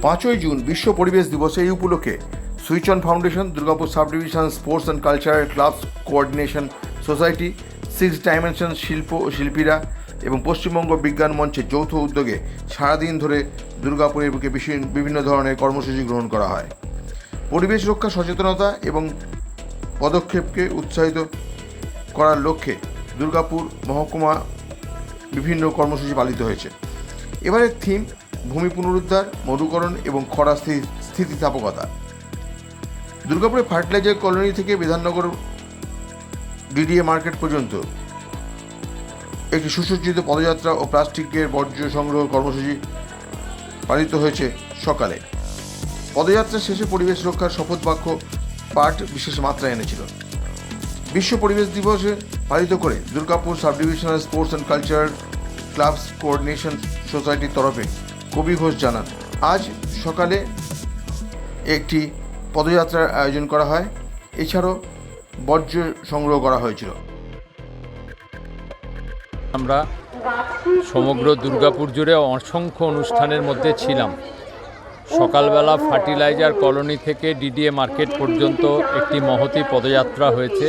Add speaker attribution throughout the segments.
Speaker 1: 5ই June বিশ্ব পরিবেশ দিবসে এই উপলক্ষে switch on foundation, Durgapur sub division sports and cultural clubs coordination society, 6 dimension শিল্প ও শিল্পীরা এবং পশ্চিমবঙ্গ বিজ্ঞান মঞ্চের যৌথ উদ্যোগে সারাদিন ধরে দুর্গাপুরের বুকে বিভিন্ন ধরনের কর্মসূচি গ্রহণ করা হয়। পরিবেশ রক্ষা সচেতনতা এবং পদক্ষেপকে উৎসাহিত করার লক্ষ্যে দুর্গাপুর মহকুমা বিভিন্ন কর্মসূচি পালিত হয়েছে। এবারের থিম ভূমি পুনরুদ্ধার, মরুকরণ এবং খরা স্থিতিস্থাপকতা। দুর্গাপুরের ফার্টিলাইজার কলোনি থেকে বিধাননগর ডিডিএ মার্কেট পর্যন্ত একটি সুসজ্জিত পদযাত্রা ও প্লাস্টিকের বর্জ্য সংগ্রহ কর্মসূচি পালিত হয়েছে। সকালে পদযাত্রা শেষে পরিবেশ রক্ষার শপথ বাক্য পাঠ বিশেষ মাত্রা এনেছিল। বিশ্ব পরিবেশ দিবসে পালিত করে Durgapur sub divisional sports and cultural clubs coordination সোসাইটির তরফে কবি ঘোষ জানান, আজ সকালে একটি পদযাত্রার আয়োজন করা হয়। এছাড়াও বর্জ্য সংগ্রহ করা হয়েছিল।
Speaker 2: আমরা সমগ্র দুর্গাপুর জুড়ে অসংখ্য অনুষ্ঠানের মধ্যে ছিলাম। সকালবেলা ফার্টিলাইজার কলোনি থেকে ডিডিএ মার্কেট পর্যন্ত একটি মহতী পদযাত্রা হয়েছে।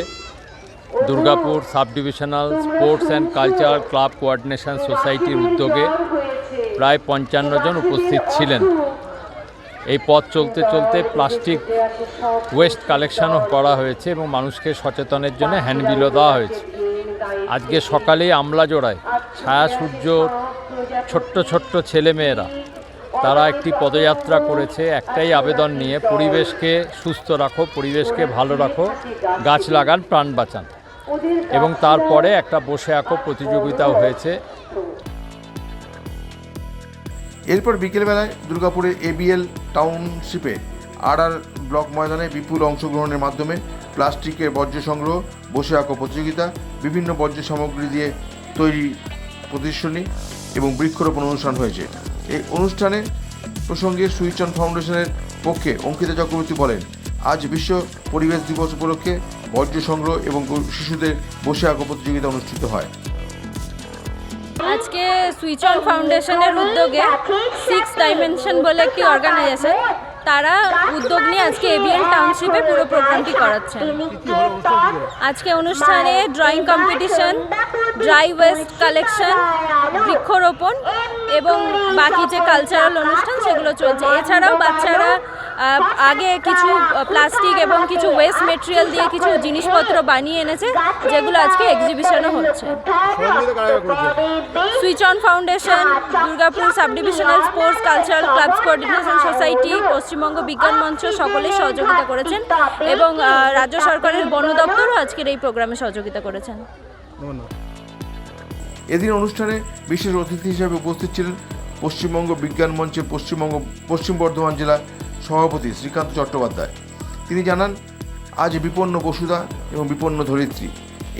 Speaker 2: Durgapur sub divisional sports and cultural club coordination সোসাইটির উদ্যোগে প্রায় 55 জন উপস্থিত ছিলেন। এই পথ চলতে চলতে প্লাস্টিক ওয়েস্ট কালেকশনও করা হয়েছে এবং মানুষকে সচেতনের জন্য হ্যান্ডবিলও দেওয়া হয়েছে। আজকে সকালেই আমলাজোড়ায় ছায়া সূর্য ছোট্ট ছোট্ট ছেলেমেয়েরা তারা একটি পদযাত্রা করেছে একটাই আবেদন নিয়ে, পরিবেশকে সুস্থ রাখো, পরিবেশকে ভালো রাখো, গাছ লাগান, প্রাণ বাঁচান। এবং তারপরে একটা বসে আঁকো প্রতিযোগিতাও হয়েছে।
Speaker 1: এরপর বিকেলবেলায় দুর্গাপুরের এবিএল টাউনশিপে আর ব্লক ময়দানে বিপুল অংশগ্রহণের মাধ্যমে প্লাস্টিকের বর্জ্য সংগ্রহ, বসে আঁকো প্রতিযোগিতা, বিভিন্ন বর্জ্য সামগ্রী দিয়ে তৈরি প্রদর্শনী এবং বৃক্ষরোপণ অনুষ্ঠান হয়েছে। এই অনুষ্ঠানে প্রসঙ্গে সুইচ অন ফাউন্ডেশনের পক্ষে অঙ্কিতা চক্রবর্তী বলেন, আজ বিশ্ব পরিবেশ দিবস উপলক্ষে বর্জ্য সংগ্রহ এবং শিশুদের বসে আঁকো প্রতিযোগিতা অনুষ্ঠিত হয়।
Speaker 3: আজকে সুইচ অন ফাউন্ডেশনের উদ্যোগে 6 ডাইমেনশন বলে একটি অর্গানাইজেশন, তারা উদ্যোগ নিয়ে আজকে এবিএল টাউনশিপে পুরো প্রোগ্রামটি করাচ্ছেন। আজকে অনুষ্ঠানে drawing competition, dry West collection, বৃক্ষরোপণ এবং বাকি যে কালচারাল অনুষ্ঠান সেগুলো চলছে। এছাড়াও বাচ্চারা আগে কিছু প্লাস্টিক এবং কিছু ওয়েস্ট মেটেরিয়াল দিয়ে কিছু জিনিসপত্র বানিয়ে এনেছে, যেগুলো আজকে এক্সিবিশনও হচ্ছে। Switch on foundation, Durgapur sub divisional sports cultural clubs coordination society, Paschimbanga বিজ্ঞান মঞ্চ সকলেই সহযোগিতা করেছেন এবং রাজ্য সরকারের বন দপ্তরও আজকের এই প্রোগ্রামে সহযোগিতা করেছেন।
Speaker 1: এদিন অনুষ্ঠানে বিশেষ অতিথি হিসেবে উপস্থিত ছিলেন পশ্চিমবঙ্গ বিজ্ঞান মঞ্চের পশ্চিম বর্ধমান জেলা সভাপতি শ্রীকান্ত চট্টোপাধ্যায়। তিনি জানান, আজ বিপন্ন বসুধা এবং বিপন্ন ধরিত্রী,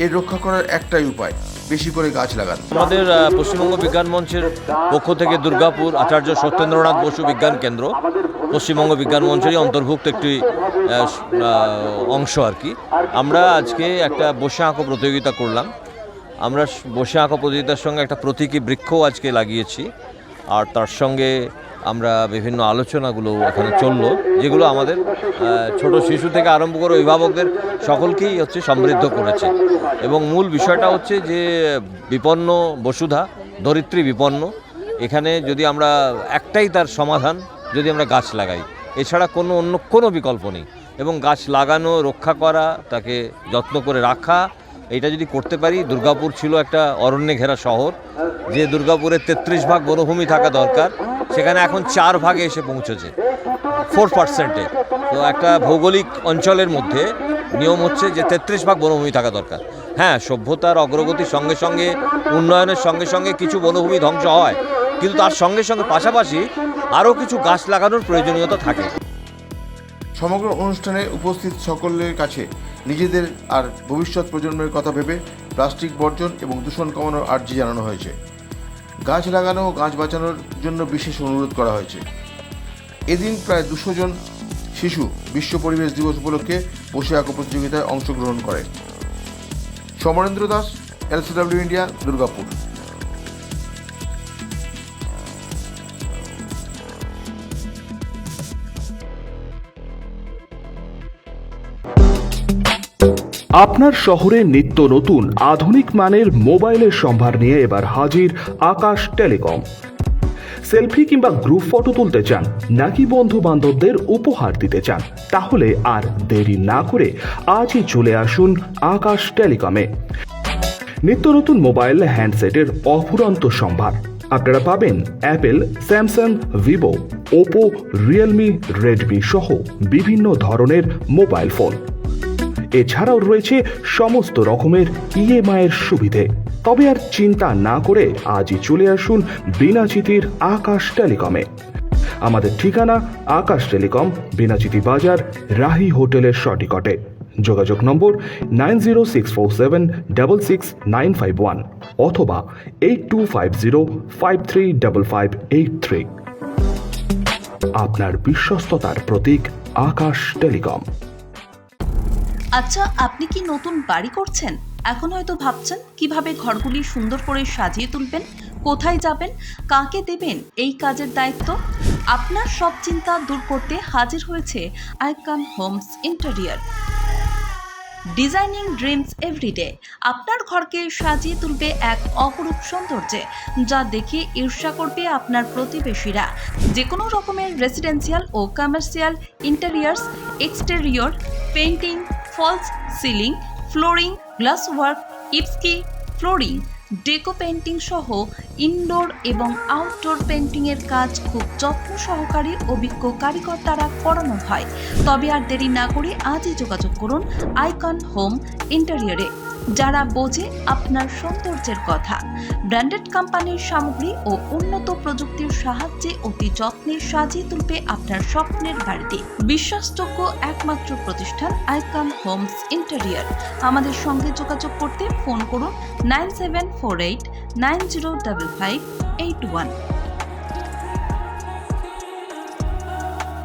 Speaker 1: এর রক্ষা করার একটাই উপায়, বেশি করে গাছ লাগান।
Speaker 4: আমাদের পশ্চিমবঙ্গ বিজ্ঞান মঞ্চের পক্ষ থেকে দুর্গাপুর আচার্য সত্যেন্দ্রনাথ বসু বিজ্ঞান কেন্দ্র পশ্চিমবঙ্গ বিজ্ঞান মঞ্চেরই অন্তর্ভুক্ত একটি অংশ আর কি। আমরা আজকে একটা বসে আঁকো প্রতিযোগিতা করলাম। আমরা বসে আঁকো প্রতিযোগিতার সঙ্গে একটা প্রতীকী বৃক্ষও আজকে লাগিয়েছি, আর তার সঙ্গে আমরা বিভিন্ন আলোচনাগুলো এখানে চললো, যেগুলো আমাদের ছোট শিশু থেকে আরম্ভ করে অভিভাবকদের সকলকেই সমৃদ্ধ করেছে। এবং মূল বিষয়টা হচ্ছে যে বিপন্ন বসুধা, ধরিত্রী বিপন্ন, এখানে যদি আমরা একটাই তার সমাধান, যদি আমরা গাছ লাগাই, এছাড়া অন্য কোনো বিকল্প নেই। এবং গাছ লাগানো, রক্ষা করা, তাকে যত্ন করে রাখা, এটা যদি করতে পারি। দুর্গাপুর ছিল একটা অরণ্যে ঘেরা শহর, যে দুর্গাপুরের 33 ভাগ বনভূমি থাকা দরকার, সেখানে এখন 4 ভাগে এসে পৌঁছেছে, 4%। তো একটা ভৌগোলিক অঞ্চলের মধ্যে নিয়ম হচ্ছে যে 33 ভাগ বনভূমি থাকা দরকার। হ্যাঁ, সভ্যতার অগ্রগতির সঙ্গে সঙ্গে, উন্নয়নের সঙ্গে সঙ্গে কিছু বনভূমি ধ্বংস হয়, কিন্তু তার সঙ্গে সঙ্গে পাশাপাশি আরও কিছু গাছ লাগানোর প্রয়োজনীয়তা থাকে।
Speaker 1: সমগ্র অনুষ্ঠানে উপস্থিত সকলের কাছে নিজেদের আর ভবিষ্যৎ প্রজন্মের কথা ভেবে প্লাস্টিক বর্জন এবং দূষণ কমানোর আর্জি জানানো হয়েছে। গাছ লাগানো ও গাছ বাঁচানোর জন্য বিশেষ অনুরোধ করা হয়েছে। এদিন প্রায় 200 জন শিশু বিশ্ব পরিবেশ দিবস উপলক্ষে বসে আঁকো প্রতিযোগিতায় অংশগ্রহণ করে। Samarendra Das, LCW India, Durgapur.
Speaker 5: আপনার শহরে নিত্য নতুন আধুনিক মানের মোবাইলের সম্ভার নিয়ে এবার হাজির আকাশ টেলিকম। সেলফি কিংবা গ্রুপ ফটো তুলতে চান নাকি বন্ধু বান্ধবদের উপহার দিতে চান, তাহলে আর দেরি না করে আজই চলে আসুন আকাশ টেলিকমে। নিত্য নতুন মোবাইল হ্যান্ডসেটের অফুরন্ত সম্ভার আপনারা পাবেন Apple, Samsung, Vivo, Oppo, Realme, Redmi সহ বিভিন্ন ধরনের মোবাইল ফোন। এছাড়াও রয়েছে সমস্ত রকমের ইএমআই এর সুবিধে। তবে আর চিন্তা না করে আজই চলে আসুন বিনাচিতির আকাশ টেলিকমে। আমাদের ঠিকানা আকাশ টেলিকম, বিনাচিতি বাজার, রাহি হোটেলের সটিকটে। যোগাযোগ নম্বর 9064766951 অথবা 8250535583। আপনার বিশ্বস্ততার প্রতীক আকাশ টেলিকম।
Speaker 6: আচ্ছা, আপনি কি নতুন বাড়ি করছেন? এখন হয়তো ভাবছেন কিভাবে ঘরগুলি সুন্দর করে সাজিয়ে তুলবেন, কোথায় যাবেন, কাকে দেবেন এই কাজের দায়িত্ব। আপনার সব চিন্তা দূর করতে হাজির হয়েছে Icon Homes interior. Designing dreams everyday আপনার ঘরকে সাজিয়ে তুলবে এক অপরূপ সৌন্দর্যে, যা দেখে ঈর্ষা করবে আপনার প্রতিবেশীরা। যে কোনো রকমের রেসিডেন্সিয়াল ও commercial interiors, exterior, painting, false ceiling, flooring, glass work, ইপস্কি ফ্লোরিং, ডেকো পেইন্টিং সহ ইনডোর এবং আউটডোর পেইন্টিংয়ের কাজ খুব যত্ন সহকারে অভিজ্ঞ কারিগর দ্বারা করানো হয়। তবে আর দেরি না করে আজই যোগাযোগ করুন আইকন হোম ইন্টেরিয়রে, যারা বোঝে আপনার সৌন্দর্যের কথা। ব্র্যান্ডেড কোম্পানির সামগ্রী ও উন্নত প্রযুক্তির সাহায্যে অতি যত্নে সাজিয়ে তুলবে আপনার স্বপ্নের বাড়িতে। বিশ্বাসযোগ্য একমাত্র প্রতিষ্ঠান আইকন হোমস ইন্টেরিয়র। আমাদের সঙ্গে যোগাযোগ করতে ফোন করুন 9748905581।